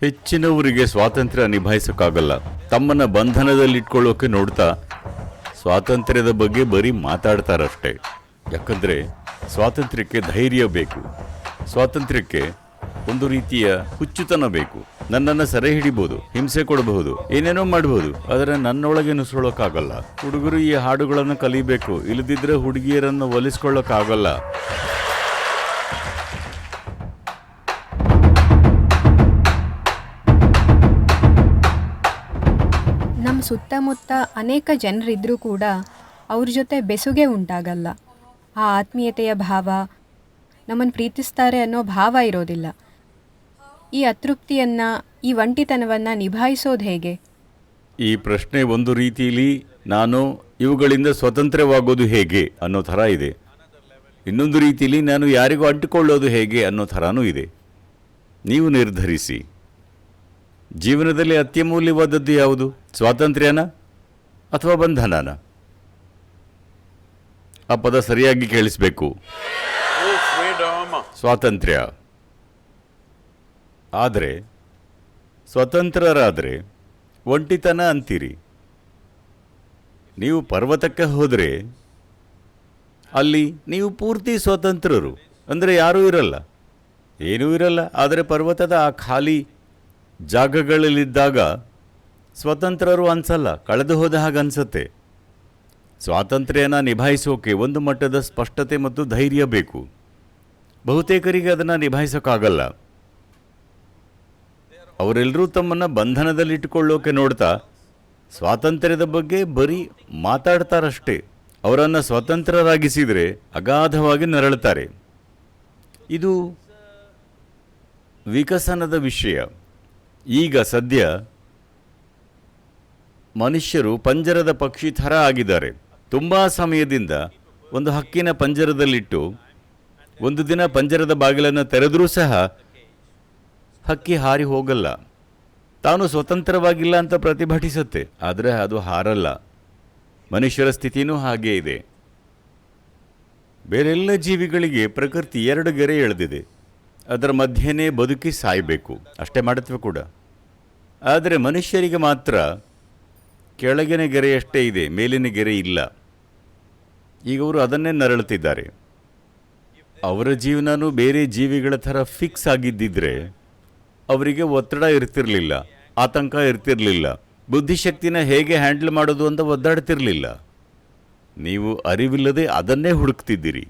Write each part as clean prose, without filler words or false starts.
ಹೆಚ್ಚಿನವರಿಗೆ ಸ್ವಾತಂತ್ರ್ಯ ನಿಭಾಯಿಸೋಕ್ಕಾಗಲ್ಲ. ತಮ್ಮನ್ನ ಬಂಧನದಲ್ಲಿಟ್ಕೊಳ್ಳೋಕೆ ನೋಡ್ತಾ ಸ್ವಾತಂತ್ರ್ಯದ ಬಗ್ಗೆ ಬರೀ ಮಾತಾಡ್ತಾರಷ್ಟೇ. ಯಾಕಂದರೆ ಸ್ವಾತಂತ್ರ್ಯಕ್ಕೆ ಧೈರ್ಯ ಬೇಕು, ಸ್ವಾತಂತ್ರ್ಯಕ್ಕೆ ಒಂದು ರೀತಿಯ ಹುಚ್ಚುತನ ಬೇಕು. ನನ್ನನ್ನು ಸೆರೆ ಹಿಡಿಬೋದು, ಹಿಂಸೆ ಕೊಡಬಹುದು, ಏನೇನೋ ಮಾಡಬಹುದು, ಆದರೆ ನನ್ನೊಳಗೆ ನುಸುಳೋಕ್ಕಾಗಲ್ಲ. ಹುಡುಗರು ಈ ಹಾಡುಗಳನ್ನು ಕಲಿಬೇಕು, ಇಲ್ಲದಿದ್ದರೆ ಹುಡುಗಿಯರನ್ನು ಒಲಿಸ್ಕೊಳ್ಳೋಕ್ಕಾಗಲ್ಲ. ನಮ್ಮ ಸುತ್ತಮುತ್ತ ಅನೇಕ ಜನರಿದ್ದರೂ ಕೂಡ ಅವ್ರ ಜೊತೆ ಬೆಸುಗೆ ಉಂಟಾಗಲ್ಲ. ಆ ಆತ್ಮೀಯತೆಯ ಭಾವ, ನಮ್ಮನ್ನು ಪ್ರೀತಿಸ್ತಾರೆ ಅನ್ನೋ ಭಾವ ಇರೋದಿಲ್ಲ. ಈ ಅತೃಪ್ತಿಯನ್ನು, ಈ ಒಂಟಿತನವನ್ನು ನಿಭಾಯಿಸೋದು ಹೇಗೆ? ಈ ಪ್ರಶ್ನೆ ಒಂದು ರೀತಿಯಲ್ಲಿ ನಾನು ಇವುಗಳಿಂದ ಸ್ವತಂತ್ರವಾಗೋದು ಹೇಗೆ ಅನ್ನೋ ಥರ ಇದೆ. ಇನ್ನೊಂದು ರೀತಿಯಲ್ಲಿ ನಾನು ಯಾರಿಗೂ ಅಂಟಿಕೊಳ್ಳೋದು ಹೇಗೆ ಅನ್ನೋ ಥರನೂ ಇದೆ. ನೀವು ನಿರ್ಧರಿಸಿ. ಜೀವನದಲ್ಲಿ ಅತ್ಯಮೂಲ್ಯವಾದದ್ದು ಯಾವುದು? ಸ್ವಾತಂತ್ರ್ಯನ ಅಥವಾ ಬಂಧನನ? ಆ ಪದ ಸರಿಯಾಗಿ ಕೇಳಿಸಬೇಕು. ಸ್ವಾತಂತ್ರ್ಯ. ಆದರೆ ಸ್ವತಂತ್ರರಾದರೆ ಒಂಟಿತನ ಅಂತೀರಿ. ನೀವು ಪರ್ವತಕ್ಕೆ ಹೋದರೆ ಅಲ್ಲಿ ನೀವು ಪೂರ್ತಿ ಸ್ವತಂತ್ರರು, ಅಂದರೆ ಯಾರೂ ಇರಲ್ಲ, ಏನೂ ಇರಲ್ಲ. ಆದರೆ ಪರ್ವತದ ಆ ಖಾಲಿ ಜಾಗಗಳಲ್ಲಿದ್ದಾಗ ಸ್ವತಂತ್ರರು ಅನ್ಸಲ್ಲ, ಕಳೆದು ಹೋದ ಹಾಗೆ ಅನ್ಸುತ್ತೆ. ಸ್ವಾತಂತ್ರ್ಯನ ನಿಭಾಯಿಸೋಕೆ ಒಂದು ಮಟ್ಟದ ಸ್ಪಷ್ಟತೆ ಮತ್ತು ಧೈರ್ಯ ಬೇಕು. ಬಹುತೇಕರಿಗೆ ಅದನ್ನು ನಿಭಾಯಿಸೋಕ್ಕಾಗಲ್ಲ. ಅವರೆಲ್ಲರೂ ತಮ್ಮನ್ನು ಬಂಧನದಲ್ಲಿಟ್ಟುಕೊಳ್ಳೋಕೆ ನೋಡ್ತಾ ಸ್ವಾತಂತ್ರ್ಯದ ಬಗ್ಗೆ ಬರೀ ಮಾತಾಡ್ತಾರಷ್ಟೇ. ಅವರನ್ನು ಸ್ವತಂತ್ರರಾಗಿಸಿದರೆ ಅಗಾಧವಾಗಿ ನರಳುತ್ತಾರೆ. ಇದು ವಿಕಸನದ ವಿಷಯ. ಈಗ ಸದ್ಯ ಮನುಷ್ಯರು ಪಂಜರದ ಪಕ್ಷಿ ಥರ ಆಗಿದ್ದಾರೆ. ತುಂಬ ಸಮಯದಿಂದ ಒಂದು ಹಕ್ಕಿನ ಪಂಜರದಲ್ಲಿಟ್ಟು ಒಂದು ದಿನ ಪಂಜರದ ಬಾಗಿಲನ್ನು ತೆರೆದರೂ ಸಹ ಹಕ್ಕಿ ಹಾರಿ ಹೋಗಲ್ಲ. ತಾನು ಸ್ವತಂತ್ರವಾಗಿಲ್ಲ ಅಂತ ಪ್ರತಿಭಟಿಸುತ್ತೆ, ಆದರೆ ಅದು ಹಾರಲ್ಲ. ಮನುಷ್ಯರ ಸ್ಥಿತಿಯೂ ಹಾಗೇ ಇದೆ. ಬೇರೆಲ್ಲ ಜೀವಿಗಳಿಗೆ ಪ್ರಕೃತಿ ಎರಡು ಗೆರೆ ಎಳೆದಿದೆ. ಅದರ ಮಧ್ಯೆನೇ ಬದುಕಿ ಸಾಯಬೇಕು, ಅಷ್ಟೇ ಮಾಡುತ್ತವೆ ಕೂಡ. ಆದರೆ ಮನುಷ್ಯರಿಗೆ ಮಾತ್ರ ಕೆಳಗಿನ ಗೆರೆಯಷ್ಟೇ ಇದೆ, ಮೇಲಿನ ಗೆರೆ ಇಲ್ಲ. ಈಗ ಅವರು ಅದನ್ನೇ ನರಳುತ್ತಿದ್ದಾರೆ. ಅವರ ಜೀವನವೂ ಬೇರೆ ಜೀವಿಗಳ ಥರ ಫಿಕ್ಸ್ ಆಗಿದ್ದಿದ್ರೆ ಅವರಿಗೆ ಒತ್ತಡ ಇರ್ತಿರಲಿಲ್ಲ, ಆತಂಕ ಇರ್ತಿರಲಿಲ್ಲ, ಬುದ್ಧಿಶಕ್ತಿನ ಹೇಗೆ ಹ್ಯಾಂಡಲ್ ಮಾಡೋದು ಅಂತ ಒದ್ದಾಡ್ತಿರಲಿಲ್ಲ. ನೀವು ಅರಿವಿಲ್ಲದೆ ಅದನ್ನೇ ಹುಡುಕ್ತಿದ್ದೀರಿ.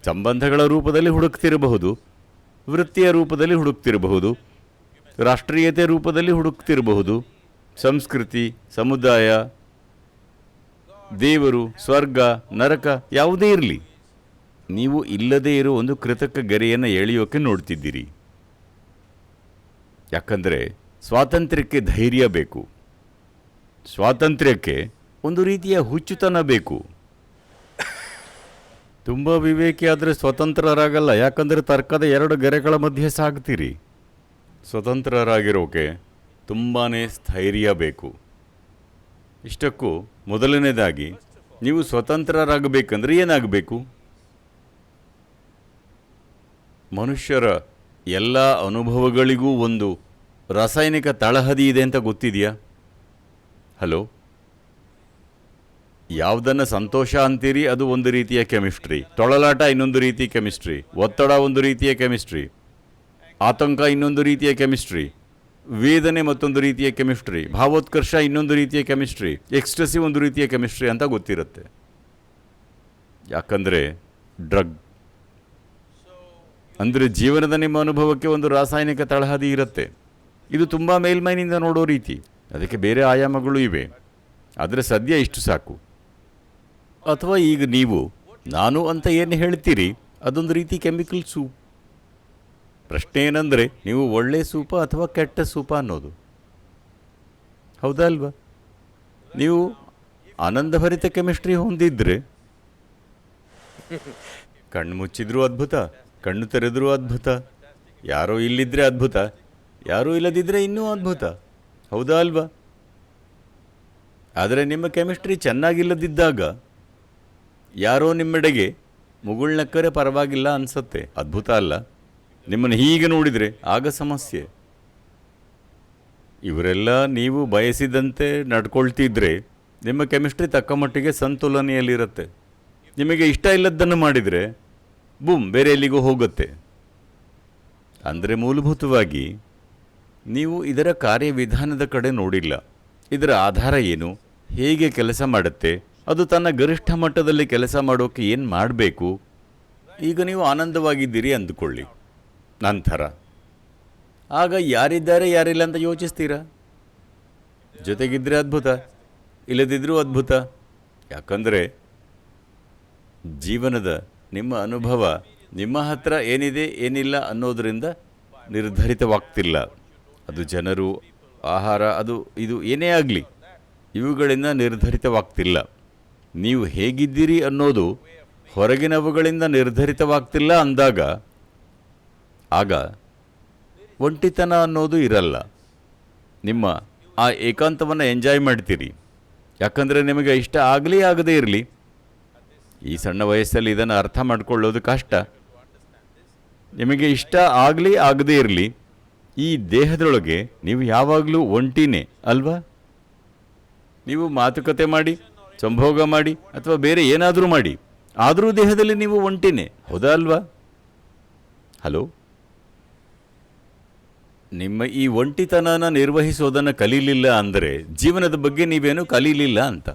ಸಂಬಂಧಗಳ ರೂಪದಲ್ಲಿ ಹುಡುಕ್ತಿರಬಹುದು, ವೃತ್ತಿಯ ರೂಪದಲ್ಲಿ ಹುಡುಕ್ತಿರಬಹುದು, ರಾಷ್ಟ್ರೀಯತೆ ರೂಪದಲ್ಲಿ ಹುಡುಕ್ತಿರಬಹುದು, ಸಂಸ್ಕೃತಿ, ಸಮುದಾಯ, ದೇವರು, ಸ್ವರ್ಗ, ನರಕ ಯಾವುದೇ ಇರಲಿ, ನೀವು ಇಲ್ಲದೇ ಇರೋ ಒಂದು ಕೃತಕ ಗೆರೆಯನ್ನು ಎಳೆಯೋಕೆ ನೋಡ್ತಿದ್ದೀರಿ. ಯಾಕಂದರೆ ಸ್ವಾತಂತ್ರ್ಯಕ್ಕೆ ಧೈರ್ಯ ಬೇಕು, ಸ್ವಾತಂತ್ರ್ಯಕ್ಕೆ ಒಂದು ರೀತಿಯ ಹುಚ್ಚುತನ ಬೇಕು. ತುಂಬ ವಿವೇಕಿ ಆದರೆ ಸ್ವತಂತ್ರರಾಗಲ್ಲ, ಯಾಕಂದರೆ ತರ್ಕದ ಎರಡು ಗೆರೆಗಳ ಮಧ್ಯೆ ಸಾಗ್ತೀರಿ. ಸ್ವತಂತ್ರರಾಗಿರೋಕೆ ತುಂಬಾ ಸ್ಥೈರ್ಯ ಬೇಕು. ಇಷ್ಟಕ್ಕೂ ಮೊದಲನೇದಾಗಿ ನೀವು ಸ್ವತಂತ್ರರಾಗಬೇಕಂದ್ರೆ ಏನಾಗಬೇಕು? ಮನುಷ್ಯರ ಎಲ್ಲ ಅನುಭವಗಳಿಗೂ ಒಂದು ರಾಸಾಯನಿಕ ತಳಹದಿ ಇದೆ ಅಂತ ಗೊತ್ತಿದೆಯಾ? ಹಲೋ, ಯಾವುದನ್ನು ಸಂತೋಷ ಅಂತೀರಿ ಅದು ಒಂದು ರೀತಿಯ ಕೆಮಿಸ್ಟ್ರಿ, ತೊಳಲಾಟ ಇನ್ನೊಂದು ರೀತಿಯ ಕೆಮಿಸ್ಟ್ರಿ, ಒತ್ತಡ ಒಂದು ರೀತಿಯ ಕೆಮಿಸ್ಟ್ರಿ, ಆತಂಕ ಇನ್ನೊಂದು ರೀತಿಯ ಕೆಮಿಸ್ಟ್ರಿ, ವೇದನೆ ಮತ್ತೊಂದು ರೀತಿಯ ಕೆಮಿಸ್ಟ್ರಿ, ಭಾವೋತ್ಕರ್ಷ ಇನ್ನೊಂದು ರೀತಿಯ ಕೆಮಿಸ್ಟ್ರಿ, ಎಕ್ಸ್ಟ್ರೆಸಿ ಒಂದು ರೀತಿಯ ಕೆಮಿಸ್ಟ್ರಿ ಅಂತ ಗೊತ್ತಿರುತ್ತೆ. ಯಾಕಂದರೆ ಡ್ರಗ್ ಅಂದರೆ ಜೀವನದ ನಿಮ್ಮ ಅನುಭವಕ್ಕೆ ಒಂದು ರಾಸಾಯನಿಕ ತಳಹದಿ ಇರುತ್ತೆ. ಇದು ತುಂಬ ಮೇಲ್ಮೈನಿಂದ ನೋಡೋ ರೀತಿ, ಅದಕ್ಕೆ ಬೇರೆ ಆಯಾಮಗಳು ಇವೆ. ಆದರೆ ಸದ್ಯ ಇಷ್ಟು ಸಾಕು. ಅಥವಾ ಈಗ ನೀವು ನಾನು ಅಂತ ಏನು ಹೇಳ್ತೀರಿ ಅದೊಂದು ರೀತಿ ಕೆಮಿಕಲ್ ಸೂಪ್. ಪ್ರಶ್ನೆ ಏನಂದರೆ ನೀವು ಒಳ್ಳೆ ಸೂಪ ಅಥವಾ ಕೆಟ್ಟ ಸೂಪ ಅನ್ನೋದು. ಹೌದಾ ಅಲ್ವಾ? ನೀವು ಆನಂದಭರಿತ ಕೆಮಿಸ್ಟ್ರಿ ಹೊಂದಿದ್ರೆ ಕಣ್ಣು ಮುಚ್ಚಿದ್ರೂ ಅದ್ಭುತ, ಕಣ್ಣು ತೆರೆದ್ರೂ ಅದ್ಭುತ, ಯಾರೋ ಇಲ್ಲಿದ್ದರೆ ಅದ್ಭುತ, ಯಾರೂ ಇಲ್ಲದಿದ್ದರೆ ಇನ್ನೂ ಅದ್ಭುತ. ಹೌದಾ ಅಲ್ವಾ? ಆದರೆ ನಿಮ್ಮ ಕೆಮಿಸ್ಟ್ರಿ ಚೆನ್ನಾಗಿಲ್ಲದಿದ್ದಾಗ ಯಾರೋ ನಿಮ್ಮೆಡೆಗೆ ಮುಗುಳ್ನಕ್ಕರೆ ಪರವಾಗಿಲ್ಲ ಅನಿಸುತ್ತೆ. ಅದ್ಭುತ ಅಲ್ಲ? ನಿಮ್ಮನ್ನು ಹೀಗೆ ನೋಡಿದರೆ ಆಗ ಸಮಸ್ಯೆ. ಇವರೆಲ್ಲ ನೀವು ಬಯಸಿದಂತೆ ನಡ್ಕೊಳ್ತಿದ್ರೆ ನಿಮ್ಮ ಕೆಮಿಸ್ಟ್ರಿ ತಕ್ಕ ಮಟ್ಟಿಗೆ ಸಂತುಲನೆಯಲ್ಲಿರುತ್ತೆ. ನಿಮಗೆ ಇಷ್ಟ ಇಲ್ಲದ್ದನ್ನು ಮಾಡಿದರೆ ಬೂಮ್ ಬೇರೆ ಎಲ್ಲಿಗೂ ಹೋಗುತ್ತೆ. ಅಂದರೆ ಮೂಲಭೂತವಾಗಿ ನೀವು ಇದರ ಕಾರ್ಯವಿಧಾನದ ಕಡೆ ನೋಡಿಲ್ಲ. ಇದರ ಆಧಾರ ಏನು, ಹೇಗೆ ಕೆಲಸ ಮಾಡುತ್ತೆ, ಅದು ತನ್ನ ಗರಿಷ್ಠ ಮಟ್ಟದಲ್ಲಿ ಕೆಲಸ ಮಾಡೋಕ್ಕೆ ಏನು ಮಾಡಬೇಕು. ಈಗ ನೀವು ಆನಂದವಾಗಿದ್ದೀರಿ ಅಂದುಕೊಳ್ಳಿ, ನಂತರ ಆಗ ಯಾರಿದ್ದಾರೆ ಯಾರಿಲ್ಲ ಅಂತ ಯೋಚಿಸ್ತೀರಾ? ಜೊತೆಗಿದ್ದರೆ ಅದ್ಭುತ, ಇಲ್ಲದಿದ್ದರೂ ಅದ್ಭುತ. ಯಾಕಂದರೆ ಜೀವನದ ನಿಮ್ಮ ಅನುಭವ ನಿಮ್ಮ ಹತ್ರ ಏನಿದೆ ಏನಿಲ್ಲ ಅನ್ನೋದರಿಂದ ನಿರ್ಧರಿತವಾಗ್ತಿಲ್ಲ. ಅದು ಜನರು, ಆಹಾರ, ಅದು ಇದು ಏನೇ ಆಗಲಿ, ಇವುಗಳಿಂದ ನಿರ್ಧರಿತವಾಗ್ತಿಲ್ಲ. ನೀವು ಹೇಗಿದ್ದೀರಿ ಅನ್ನೋದು ಹೊರಗಿನವುಗಳಿಂದ ನಿರ್ಧರಿತವಾಗ್ತಿಲ್ಲ ಅಂದಾಗ ಆಗ ಒಂಟಿತನ ಅನ್ನೋದು ಇರಲ್ಲ. ನಿಮ್ಮ ಆ ಏಕಾಂತವನ್ನು ಎಂಜಾಯ್ ಮಾಡ್ತೀರಿ. ಯಾಕಂದರೆ ನಿಮಗೆ ಇಷ್ಟ ಆಗಲಿ ಆಗದೇ ಇರಲಿ, ಈ ಸಣ್ಣ ವಯಸ್ಸಲ್ಲಿ ಇದನ್ನು ಅರ್ಥ ಮಾಡಿಕೊಳ್ಳೋದು ಕಷ್ಟ. ನಿಮಗೆ ಇಷ್ಟ ಆಗಲಿ ಆಗದೇ ಇರಲಿ, ಈ ದೇಹದೊಳಗೆ ನೀವು ಯಾವಾಗಲೂ ಒಂಟಿನೇ ಅಲ್ವಾ? ನೀವು ಮಾತುಕತೆ ಮಾಡಿ, ಸಂಭೋಗ ಮಾಡಿ ಅಥವಾ ಬೇರೆ ಏನಾದರೂ ಮಾಡಿ, ಆದರೂ ದೇಹದಲ್ಲಿ ನೀವು ಒಂಟಿನೇ, ಹೌದಾ ಅಲ್ವಾ? ಹಲೋ, ನಿಮ್ಮ ಈ ಒಂಟಿತನನ ನಿರ್ವಹಿಸೋದನ್ನು ಕಲೀಲಿಲ್ಲ ಅಂದರೆ ಜೀವನದ ಬಗ್ಗೆ ನೀವೇನು ಕಲೀಲಿಲ್ಲ ಅಂತ.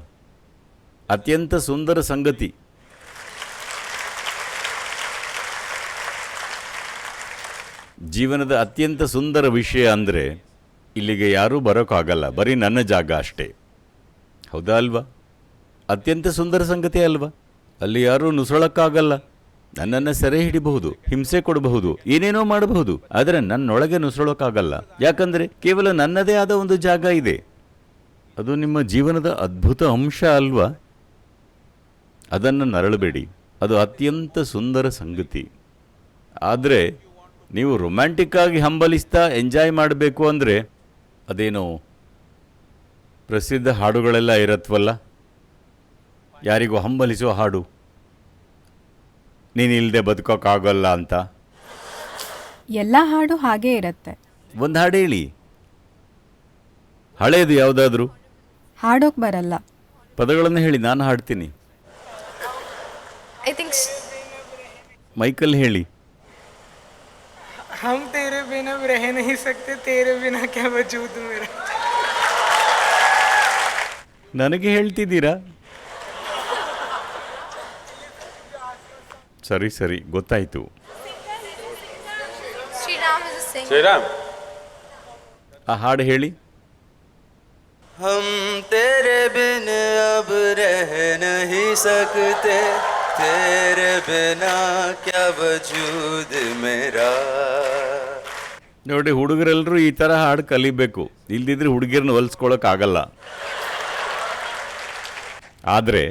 ಅತ್ಯಂತ ಸುಂದರ ಸಂಗತಿ. ಜೀವನದ ಅತ್ಯಂತ ಸುಂದರ ವಿಷಯ ಅಂದರೆ ಇಲ್ಲಿಗೆ ಯಾರೂ ಬರೋಕ್ಕಾಗಲ್ಲ, ಬರೀ ನನ್ನ ಜಾಗ ಅಷ್ಟೇ, ಹೌದಾ ಅಲ್ವಾ? ಅತ್ಯಂತ ಸುಂದರ ಸಂಗತಿ ಅಲ್ವಾ? ಅಲ್ಲಿ ಯಾರೂ ನುಸುಳಕ್ಕಾಗಲ್ಲ. ನನ್ನನ್ನು ಸೆರೆ ಹಿಡಿಬಹುದು, ಹಿಂಸೆ ಕೊಡಬಹುದು, ಏನೇನೋ ಮಾಡಬಹುದು, ಆದರೆ ನನ್ನೊಳಗೆ ನುಸುಳೋಕ್ಕಾಗಲ್ಲ. ಯಾಕಂದರೆ ಕೇವಲ ನನ್ನದೇ ಆದ ಒಂದು ಜಾಗ ಇದೆ. ಅದು ನಿಮ್ಮ ಜೀವನದ ಅದ್ಭುತ ಅಂಶ ಅಲ್ವಾ? ಅದನ್ನು ನರಳಬೇಡಿ, ಅದು ಅತ್ಯಂತ ಸುಂದರ ಸಂಗತಿ. ಆದರೆ ನೀವು ರೊಮ್ಯಾಂಟಿಕ್ ಆಗಿ ಹಂಬಲಿಸ್ತಾ ಎಂಜಾಯ್ ಮಾಡಬೇಕು ಅಂದರೆ ಅದೇನೋ ಪ್ರಸಿದ್ಧ ಹಾಡುಗಳೆಲ್ಲ ಇರತ್ವಲ್ಲ, ಯಾರಿಗೂ ಹಂಬಲಿಸೋ ಹಾಡು, ನೀನಿಲ್ಲದೆ ಬದುಕೋಕ್ಕಾಗಲ್ಲ ಅಂತ. ಎಲ್ಲ ಹಾಡು ಹಾಗೇ ಇರುತ್ತೆ. ಒಂದು ಹಾಡು ಹೇಳಿ, ಹಳೇದು ಯಾವುದಾದ್ರೂ. ಹಾಡೋಕ್ ಬರಲ್ಲ. ಪದಗಳನ್ನು ಹೇಳಿ, ನಾನು ಹಾಡ್ತೀನಿ. I think ಮೈಕಲ್ ಹೇಳಿ. हम तेरे बिना अब रह नहीं सकते, तेरे बिना क्या वजूद मेरा. ನನಗೆ ಹೇಳ್ತಿದ್ದೀರಾ? ಸರಿ ಸರಿ, ಗೊತ್ತಾಯಿತು. Sri Ram is a singer. Shriram, ಆ ಹಾಡು ಹೇಳಿ. हम तेरे बिन अब रह नहीं सकते, तेरे बिना क्या वजूद मेरा. ನೋಡಿ, ಹುಡುಗರೆಲ್ಲರೂ ಈ ಥರ ಹಾಡು ಕಲಿಬೇಕು, ಇಲ್ದಿದ್ರೆ ಹುಡುಗಿರನ್ನ ಹೊಲಿಸ್ಕೊಳ್ಳೋಕ್ಕಾಗಲ್ಲ. ಆದರೆ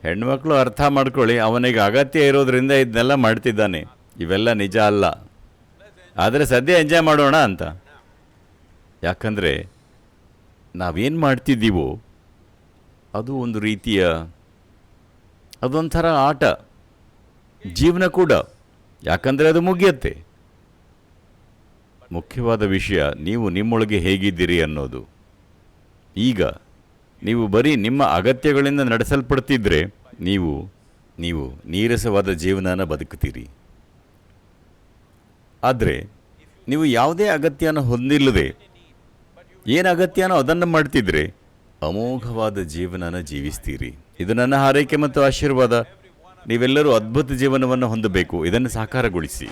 ಹೆಣ್ಮಕ್ಳು ಅರ್ಥ ಮಾಡ್ಕೊಳ್ಳಿ, ಅವನಿಗೆ ಅಗತ್ಯ ಇರೋದ್ರಿಂದ ಇದನ್ನೆಲ್ಲ ಮಾಡ್ತಿದ್ದಾನೆ, ಇವೆಲ್ಲ ನಿಜ ಅಲ್ಲ. ಆದರೆ ಸದ್ಯ ಎಂಜಾಯ್ ಮಾಡೋಣ ಅಂತ. ಯಾಕಂದರೆ ನಾವೇನು ಮಾಡ್ತಿದ್ದೀವೋ ಅದು ಒಂದು ರೀತಿಯ, ಅದೊಂಥರ ಆಟ, ಜೀವನ ಕೂಡ. ಯಾಕಂದರೆ ಅದು ಮುಗಿಯುತ್ತೆ. ಮುಖ್ಯವಾದ ವಿಷಯ ನೀವು ನಿಮ್ಮೊಳಗೆ ಹೇಗಿದ್ದೀರಿ ಅನ್ನೋದು. ಈಗ ನೀವು ಬರೀ ನಿಮ್ಮ ಅಗತ್ಯಗಳಿಂದ ನಡೆಸಲ್ಪಡ್ತಿದ್ರೆ ನೀವು ನೀರಸವಾದ ಜೀವನನ ಬದುಕ್ತೀರಿ. ಆದರೆ ನೀವು ಯಾವುದೇ ಅಗತ್ಯನ ಹೊಂದಿಲ್ಲದೆ ಏನು ಅಗತ್ಯನೋ ಅದನ್ನು ಮಾಡ್ತಿದ್ರೆ ಅಮೋಘವಾದ ಜೀವನನ ಜೀವಿಸ್ತೀರಿ. ಇದು ನನ್ನ ಹಾರೈಕೆ ಮತ್ತು ಆಶೀರ್ವಾದ. ನೀವೆಲ್ಲರೂ ಅದ್ಭುತ ಜೀವನವನ್ನು ಹೊಂದಬೇಕು. ಇದನ್ನು ಸಾಕಾರಗೊಳಿಸಿ.